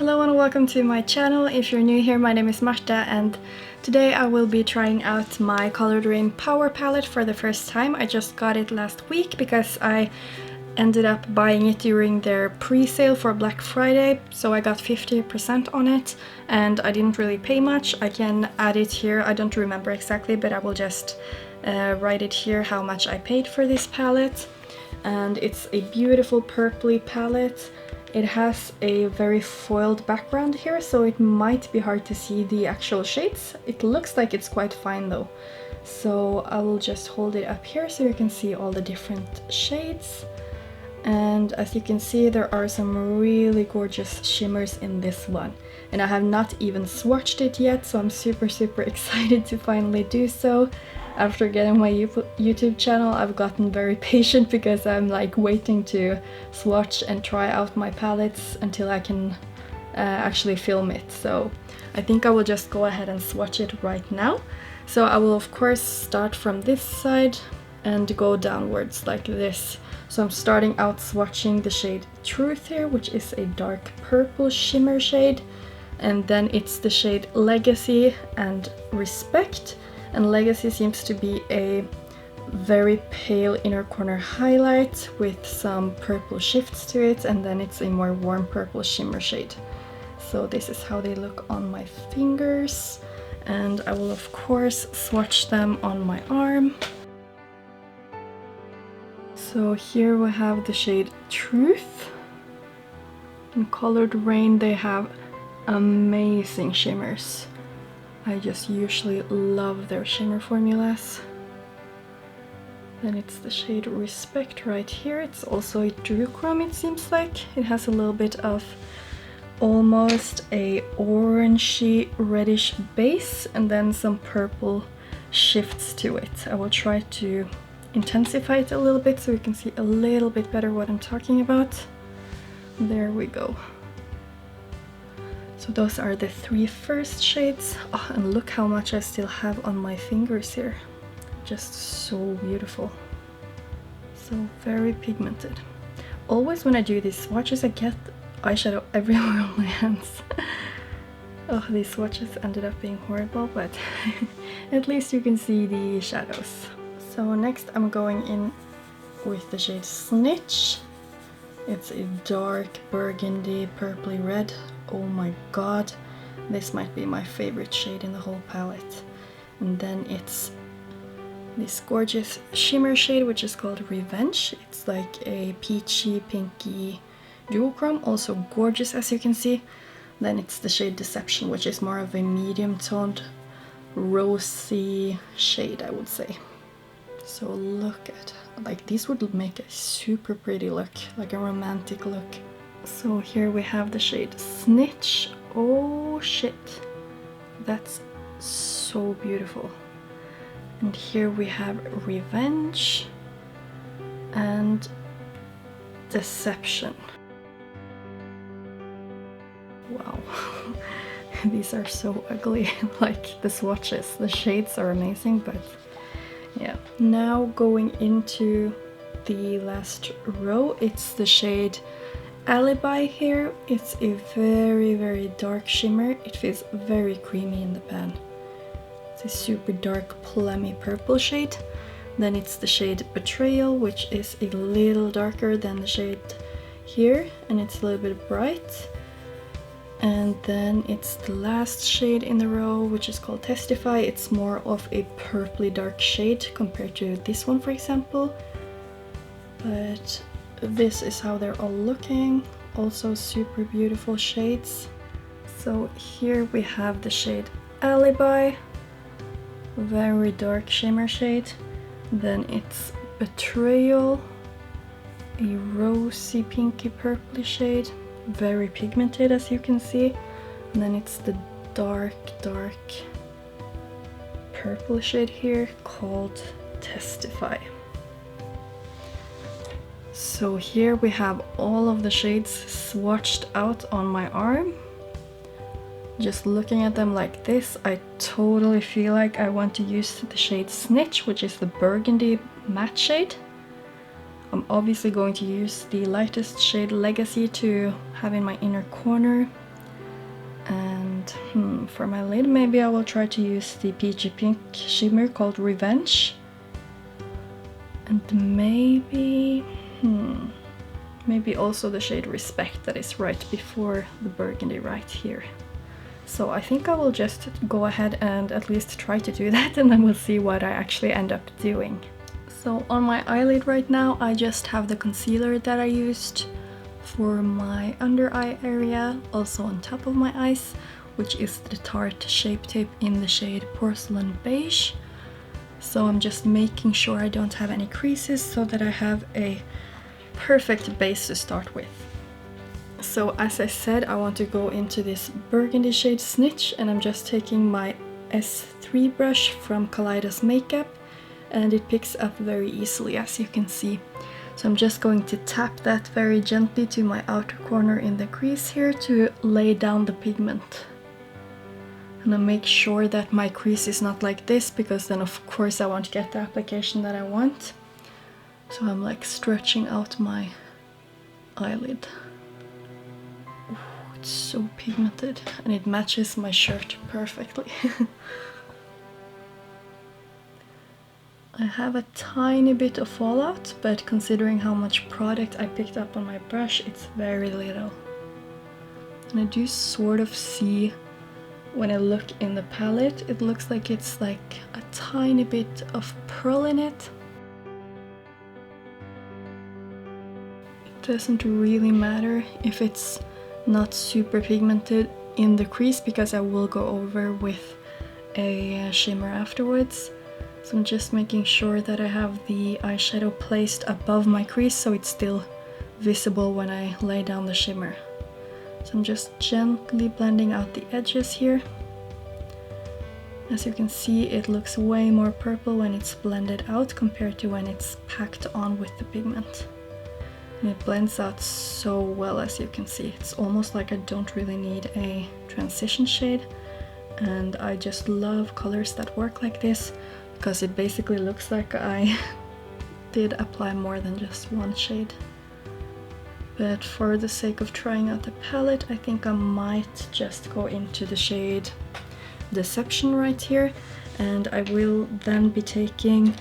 Hello and welcome to my channel. If you're new here, my name is Marta and today I will be trying out my Colored Raine Power Palette for the first time. I just got it last week because I ended up buying it during their pre-sale for Black Friday, so I got 50% on it and I didn't really pay much. I can add it here, I don't remember exactly, but I will just write it here how much I paid for this palette. And it's a beautiful purpley palette. It has a very foiled background here, so it might be hard to see the actual shades. It looks like it's quite fine though. So I will just hold it up here so you can see all the different shades. And as you can see, there are some really gorgeous shimmers in this one. And I have not even swatched it yet, so I'm super excited to finally do so. After getting my YouTube channel, I've gotten very patient because I'm like waiting to swatch and try out my palettes until I can actually film it. So I think I will just go ahead and swatch it right now. So I will of course start from this side and go downwards like this. So I'm starting out swatching the shade Truth here, which is a dark purple shimmer shade. And then it's the shade Legacy and Respect. And Legacy seems to be a very pale inner corner highlight with some purple shifts to it, and then it's a more warm purple shimmer shade. So this is how they look on my fingers, and I will of course swatch them on my arm. So here we have the shade Truth. In Colored Raine they have amazing shimmers. I just usually love their shimmer formulas. Then it's the shade Respect right here. It's also a duochrome, it seems like. It has a little bit of almost a orangey reddish base and then some purple shifts to it. I will try to intensify it a little bit so you can see a little bit better what I'm talking about. There we go. So those are the three first shades. Oh, and look how much I still have on my fingers here. Just so beautiful. So very pigmented. Always when I do these swatches I get eyeshadow everywhere on my hands. Oh, these swatches ended up being horrible, but at least you can see the shadows. So next I'm going in with the shade Snitch. It's a dark burgundy purpley red. Oh my god, this might be my favorite shade in the whole palette. And then it's this gorgeous shimmer shade which is called Revenge. It's like a peachy pinky duochrome, also gorgeous as you can see. Then it's the shade Deception, which is more of a medium toned rosy shade, I would say. So look at, like, these would make a super pretty look, like a romantic look. So here we have the shade Snitch. Oh shit, that's so beautiful. And here we have Revenge and Deception. Wow, these are so ugly. Like the swatches, the shades are amazing, but yeah. Now going into the last row, it's the shade Alibi here. It's a very dark shimmer. It feels very creamy in the pan. It's a super dark plummy purple shade. Then it's the shade Betrayal, which is a little darker than the shade here, and it's a little bit bright. And then it's the last shade in the row, which is called Testify. It's more of a purpley dark shade compared to this one, for example. But this is how they're all looking. Also super beautiful shades. So here we have the shade Alibi, very dark shimmer shade. Then it's Betrayal, a rosy pinky purpley shade, very pigmented as you can see. And then it's the dark purple shade here called Testify. So here we have all of the shades swatched out on my arm. Just looking at them like this, I totally feel like I want to use the shade Snitch, which is the burgundy matte shade. I'm obviously going to use the lightest shade Legacy to have in my inner corner. And for my lid, maybe I will try to use the peachy pink shimmer called Revenge. And maybe also the shade Respect that is right before the burgundy right here. So I think I will just go ahead and at least try to do that, and then we'll see what I actually end up doing. So on my eyelid right now, I just have the concealer that I used for my under eye area, also on top of my eyes, which is the Tarte Shape Tape in the shade Porcelain Beige. So I'm just making sure I don't have any creases so that I have a perfect base to start with. So as I said, I want to go into this burgundy shade Snitch, and I'm just taking my S3 brush from Kaleidos Makeup, and it picks up very easily, as you can see. So I'm just going to tap that very gently to my outer corner in the crease here to lay down the pigment. And I make sure that my crease is not like this, because then of course I won't get the application that I want. So I'm like stretching out my eyelid. Ooh, it's so pigmented, and it matches my shirt perfectly. I have a tiny bit of fallout, but considering how much product I picked up on my brush, it's very little. And I do sort of see, when I look in the palette, it looks like it's like a tiny bit of pearl in it. It doesn't really matter if it's not super pigmented in the crease, because I will go over with a shimmer afterwards. So I'm just making sure that I have the eyeshadow placed above my crease so it's still visible when I lay down the shimmer. So I'm just gently blending out the edges here. As you can see, it looks way more purple when it's blended out compared to when it's packed on with the pigment. And it blends out so well, as you can see. It's almost like I don't really need a transition shade. And I just love colors that work like this, because it basically looks like I did apply more than just one shade. But for the sake of trying out the palette, I think I might just go into the shade Deception right here, and I will then be taking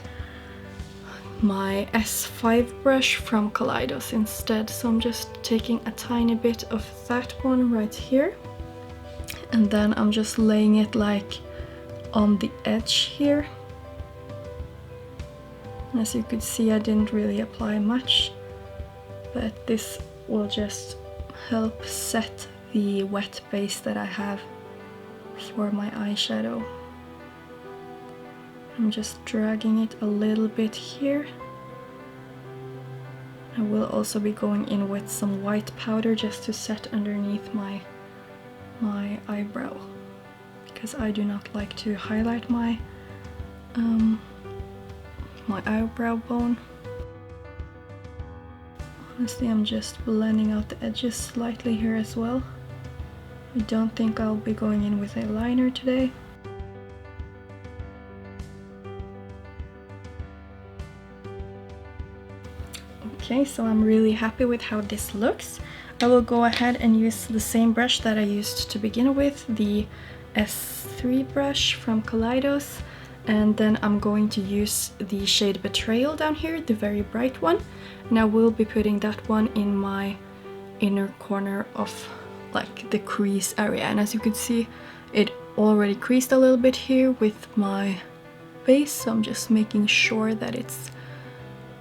my S5 brush from Kaleidos instead. So I'm just taking a tiny bit of that one right here, and then I'm just laying it like on the edge here. As you could see, I didn't really apply much, but this will just help set the wet base that I have for my eyeshadow. I'm just dragging it a little bit here. I will also be going in with some white powder just to set underneath my eyebrow, because I do not like to highlight my eyebrow bone. Honestly, I'm just blending out the edges slightly here as well. I don't think I'll be going in with a liner today. Okay, so I'm really happy with how this looks. I will go ahead and use the same brush that I used to begin with, the S3 brush from Kaleidos. And then I'm going to use the shade Betrayal down here, the very bright one. And I will be putting that one in my inner corner of like the crease area. And as you can see, it already creased a little bit here with my base. So I'm just making sure that it's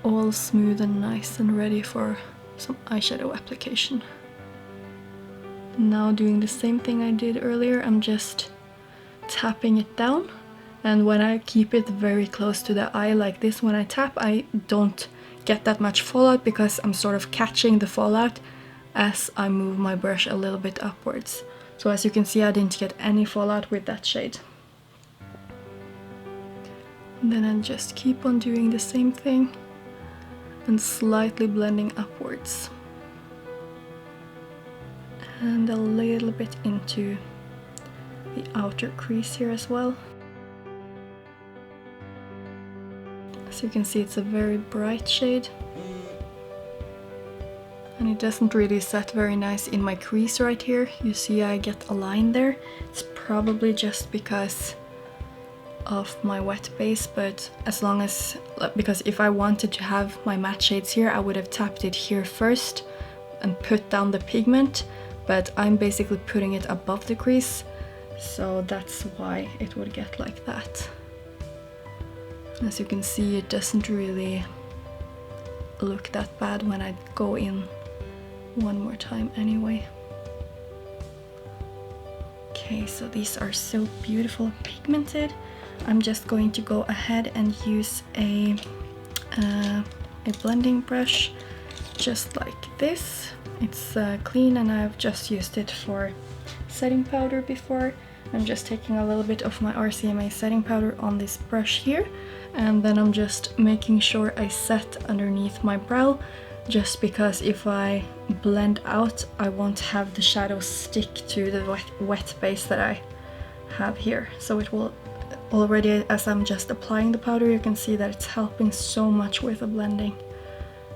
all smooth and nice and ready for some eyeshadow application. Now doing the same thing I did earlier, I'm just tapping it down. And when I keep it very close to the eye like this, when I tap, I don't get that much fallout, because I'm sort of catching the fallout as I move my brush a little bit upwards. So as you can see, I didn't get any fallout with that shade. And then I just keep on doing the same thing and slightly blending upwards. And a little bit into the outer crease here as well. As you can see, it's a very bright shade, and it It doesn't really set very nice in my crease right here. You see I get a line there. It's probably just because of my wet base, but as long as, because if I wanted to have my matte shades here, I would have tapped it here first and put down the pigment, but I'm basically putting it above the crease, so that's why it would get like that. As you can see, it doesn't really look that bad when I go in one more time anyway. Okay, so these are so beautiful pigmented. I'm just going to go ahead and use a blending brush just like this. It's clean and I've just used it for setting powder before. I'm just taking a little bit of my RCMA setting powder on this brush here, and then I'm just making sure I set underneath my brow, just because if I blend out I won't have the shadow stick to the wet base that I have here. So it will already, as I'm just applying the powder, you can see that it's helping so much with the blending.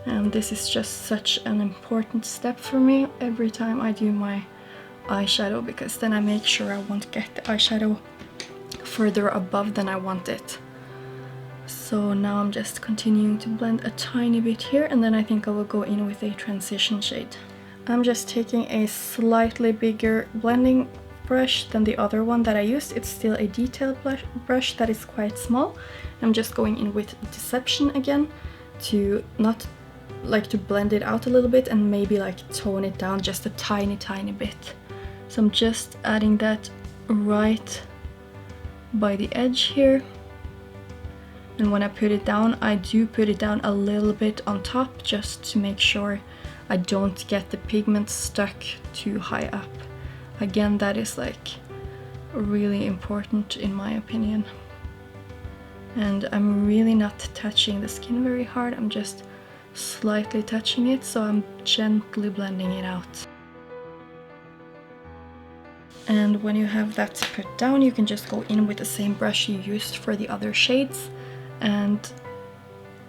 And this is just such an important step for me every time I do my eyeshadow, because then I make sure I won't get the eyeshadow further above than I want it. So now I'm just continuing to blend a tiny bit here, and then I think I will go in with a transition shade. I'm just taking a slightly bigger blending brush than the other one that I used. It's still a detailed brush that is quite small. I'm just going in with Deception again to not like to blend it out a little bit and maybe like tone it down just a tiny bit. So I'm just adding that right by the edge here. And when I put it down, I do put it down a little bit on top just to make sure I don't get the pigment stuck too high up. Again, that is like really important in my opinion. And I'm really not touching the skin very hard, I'm just slightly touching it, so I'm gently blending it out. And when you have that put down, you can just go in with the same brush you used for the other shades and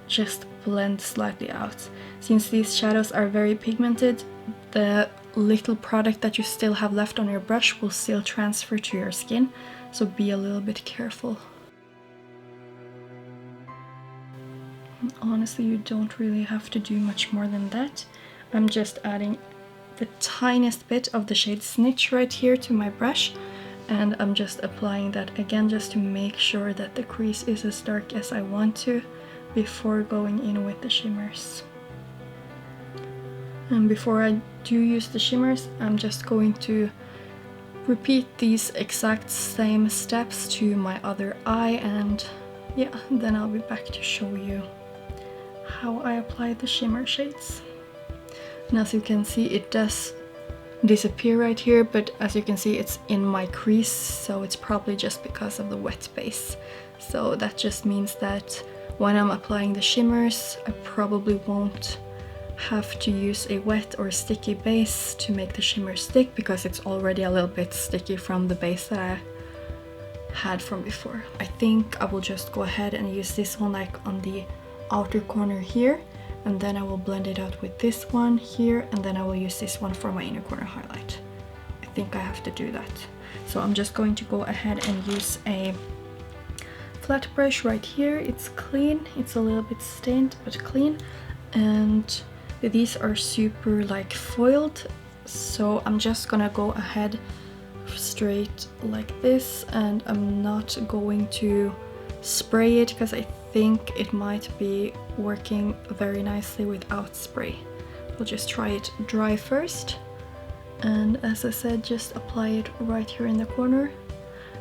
just blend slightly out. Since these shadows are very pigmented, the little product that you still have left on your brush will still transfer to your skin, so be a little bit careful. Honestly, you don't really have to do much more than that. I'm just adding the tiniest bit of the shade Snitch right here to my brush, and I'm just applying that again just to make sure that the crease is as dark as I want to before going in with the shimmers. And before I do use the shimmers, I'm just going to repeat these exact same steps to my other eye, and yeah, then I'll be back to show you how I apply the shimmer shades. And as you can see, it does disappear right here, but as you can see, it's in my crease, so it's probably just because of the wet base. So that just means that when I'm applying the shimmers, I probably won't have to use a wet or sticky base to make the shimmer stick, because it's already a little bit sticky from the base that I had from before. I think I will just go ahead and use this one like on the outer corner here, and then I will blend it out with this one here, and then I will use this one for my inner corner highlight. I think I have to do that. So I'm just going to go ahead and use a flat brush right here. It's clean, it's a little bit stained but clean, and these are super like foiled, so I'm just gonna go ahead straight like this, and I'm not going to spray it because I think it might be working very nicely without spray. We'll just try it dry first, and as I said, just apply it right here in the corner.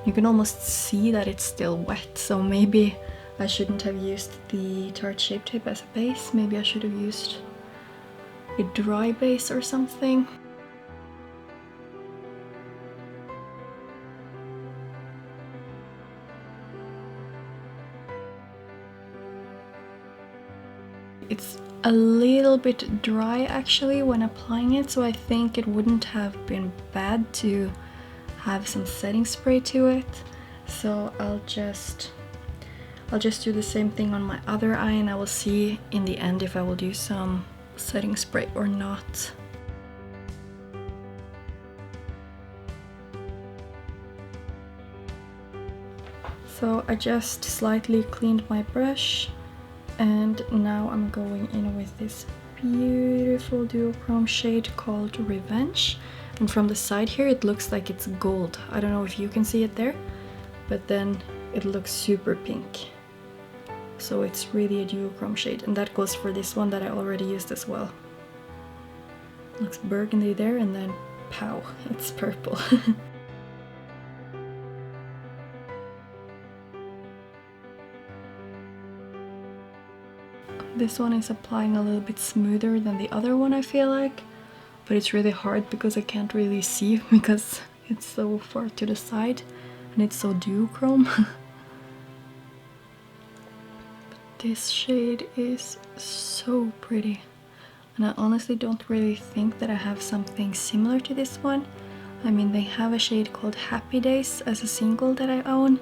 You can almost see that it's still wet, so maybe I shouldn't have used the Tarte Shape Tape as a base. Maybe I should have used a dry base or something. It's a little bit dry actually when applying it, so I think it wouldn't have been bad to have some setting spray to it. So I'll just do the same thing on my other eye, and I will see in the end if I will do some setting spray or not. So I just slightly cleaned my brush, and now I'm going in with this beautiful duochrome shade called Revenge. And from the side here it looks like it's gold. I don't know if you can see it there, but then it looks super pink. So it's really a duochrome shade, and that goes for this one that I already used as well. Looks burgundy there, and then pow, it's purple. This one is applying a little bit smoother than the other one, I feel like, but it's really hard because I can't really see because it's so far to the side and it's so duochrome. But this shade is so pretty, and I honestly don't really think that I have something similar to this one. I mean, they have a shade called Happy Days as a single that I own,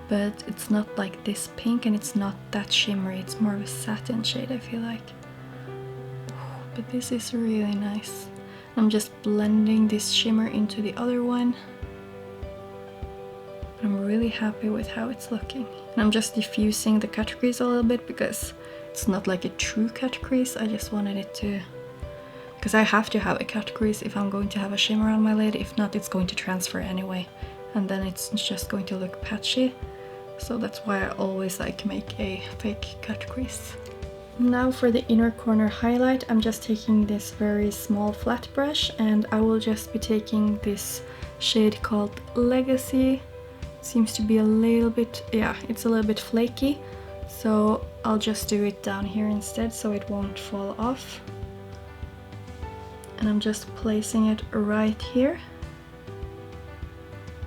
but it's not like this pink and it's not that shimmery. It's more of a satin shade, I feel like. But this is really nice. I'm just blending this shimmer into the other one. I'm really happy with how it's looking. And I'm just diffusing the cut crease a little bit because it's not like a true cut crease. I just wanted it to... because I have to have a cut crease if I'm going to have a shimmer on my lid. If not, it's going to transfer anyway. And then it's just going to look patchy. So that's why I always like make a fake cut crease. Now for the inner corner highlight, I'm just taking this very small flat brush, and I will just be taking this shade called Legacy. It seems to be a little bit, yeah, it's a little bit flaky. So I'll just do it down here instead so it won't fall off. And I'm just placing it right here.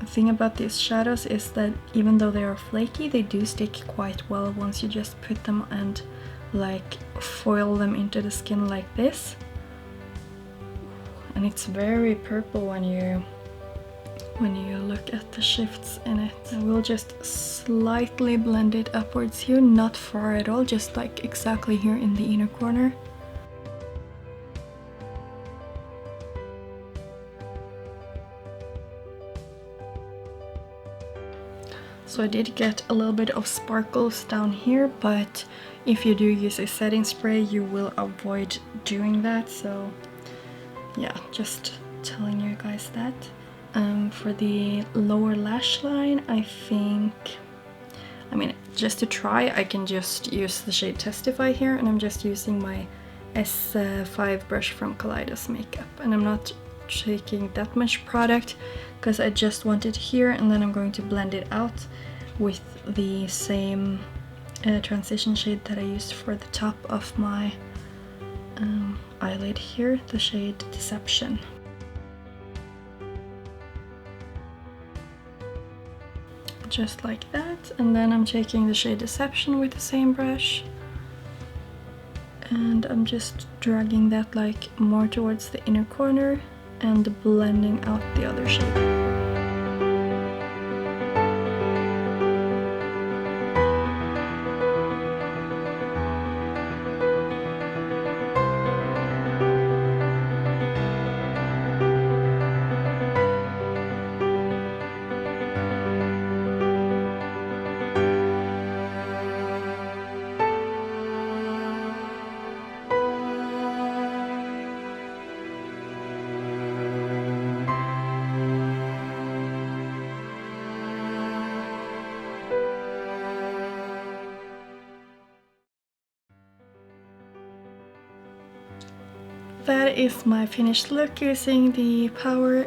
The thing about these shadows is that even though they are flaky, they do stick quite well once you just put them and like foil them into the skin like this. And it's very purple when you look at the shifts in it. I will just slightly blend it upwards here, not far at all, just like exactly here in the inner corner. So I did get a little bit of sparkles down here, but if you do use a setting spray, you will avoid doing that. So yeah, just telling you guys that. For the lower lash line, I think, I mean, just to try, I can just use the shade Testify here, and I'm just using my S5 brush from Kaleidos Makeup, and I'm not taking that much product because I just want it here, and then I'm going to blend it out with the same transition shade that I used for the top of my eyelid here, the shade Deception. Just like that, and then I'm taking the shade Deception with the same brush, and I'm just dragging that like more towards the inner corner and blending out the other shade. That is my finished look using the Power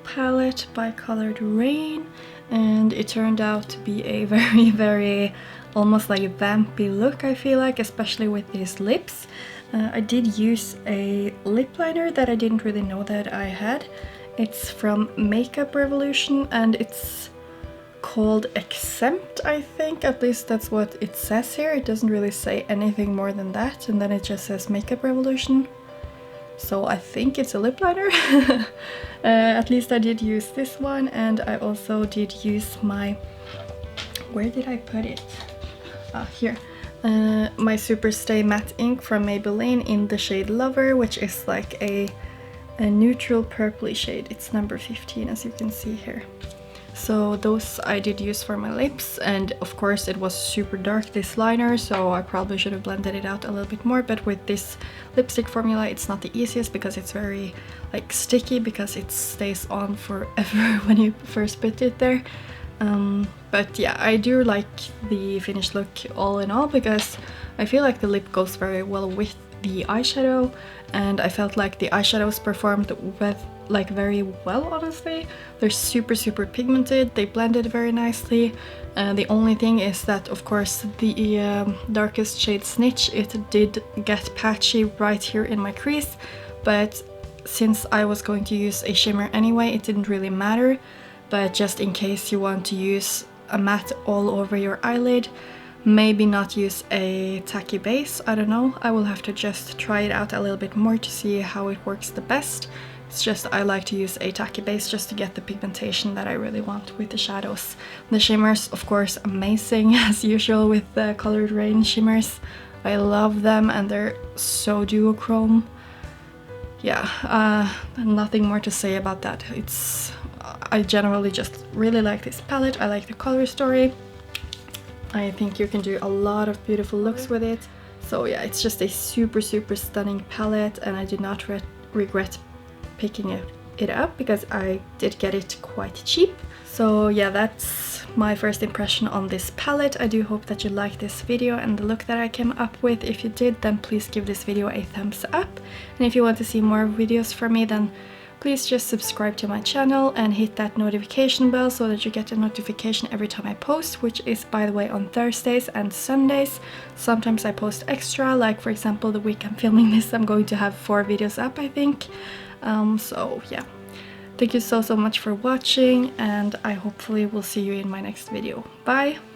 palette by colored Raine, and it turned out to be a very almost like a vampy look, I feel like, especially with these lips. I did use a lip liner that I didn't really know that I had. It's from Makeup Revolution and it's called Exempt, I think. At least that's what it says here. It doesn't really say anything more than that, and then it just says Makeup Revolution. So I think it's a lip liner. At least I did use this one, and I also did use my... where did I put it? Here. My Superstay matte ink from Maybelline in the shade Lover, which is like a neutral purpley shade. It's number 15, as you can see here. So those I did use for my lips, and of course it was super dark, this liner, so I probably should have blended it out a little bit more, but with this lipstick formula it's not the easiest because it's very like sticky, because it stays on forever when you first put it there. But yeah, I do like the finished look all in all, because I feel like the lip goes very well with the eyeshadow, and I felt like the eyeshadows performed with like very well, honestly. They're super pigmented, they blended very nicely. The only thing is that of course the darkest shade Snitch, it did get patchy right here in my crease, but since I was going to use a shimmer anyway, it didn't really matter. But just in case you want to use a matte all over your eyelid, maybe not use a tacky base, I don't know. I will have to just try it out a little bit more to see how it works the best. It's just I like to use a tacky base just to get the pigmentation that I really want with the shadows. The shimmers, of course, amazing as usual with the Colored Raine shimmers. I love them, and they're so duochrome. Yeah, nothing more to say about that. I generally just really like this palette. I like the color story. I think you can do a lot of beautiful looks with it. So yeah, it's just a super stunning palette, and I did not regret picking it up because I did get it quite cheap. So yeah, that's my first impression on this palette. I do hope that you liked this video and the look that I came up with. If you did, then please give this video a thumbs up. And if you want to see more videos from me, then please just subscribe to my channel and hit that notification bell so that you get a notification every time I post, which is, by the way, on Thursdays and Sundays. Sometimes I post extra, like for example the week I'm filming this I'm going to have 4 videos up, I think. So yeah, thank you so much for watching, and I hopefully will see you in my next video. Bye!